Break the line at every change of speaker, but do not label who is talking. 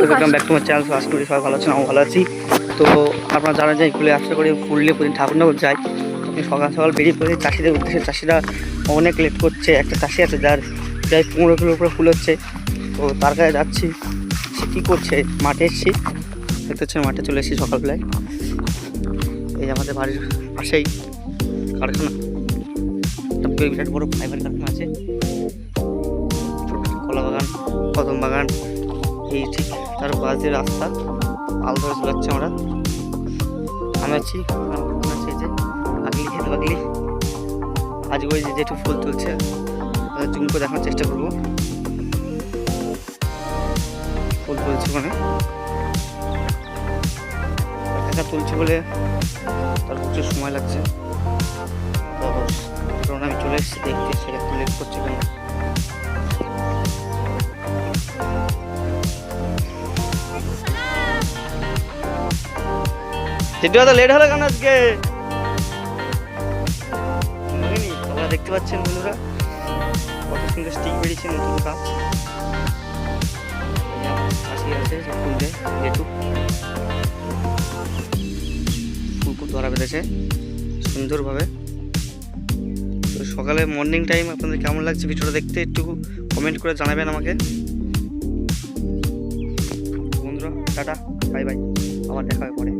Welcome back to my channel. আশা করি সবাই ভালো আছেন, আমি ভালো আছি। তো আপনারা জানেন যে ফুলে আশা করি ফুল নিয়ে প্রতিদিন ঠাকুরনগর যাই। আপনি সকাল সকাল বেরিয়ে পড়ে চাষিদের উদ্দেশ্যে, চাষিরা অনেক লেট করছে। একটা চাষি আছে যার প্রায় 15 কিলোর উপরে ফুল হচ্ছে, তো তার কাছে যাচ্ছি। সে কী করছে, মাঠে এসেছি, দেখতে হচ্ছে মাঠে চলে এসেছি সকালবেলায়। এই আমাদের বাড়ির পাশেই কারখানা, একটা বিরাট বড় ফাইবার কারখানা আছে। কলা বাগান, কদম বাগান, এই ঠিক তার বাজে রাস্তা আল ধরে চলে যাচ্ছে। আমি আছি যে আগলি খেতে পাগলি। আজকে ওই যেটু ফুল তুলছে জুম করে দেখানোর চেষ্টা করবো। ফুল তুলছে ওখানে, একা তুলছে বলে তার প্রচুর সময় লাগছে। তো কারণ আমি চলে এসেছি দেখতে, সে একটু লেট করছে কেন। তো লেট হলো কেন আজকে? আপনারা দেখতে পাচ্ছেন বন্ধুরা, কত সুন্দর স্টিক বেরিয়েছে, নতুন গাছ। আছে ফুল দেয় যেটু ফুল ধরা বেঁধেছে সুন্দরভাবে। তো সকালে মর্নিং টাইম আপনাদের কেমন লাগছে ভিডিওটা দেখতে, একটু কমেন্ট করে জানাবেন আমাকে বন্ধুরা। টাটা, বাই বাই, আবার দেখা হবে পরে।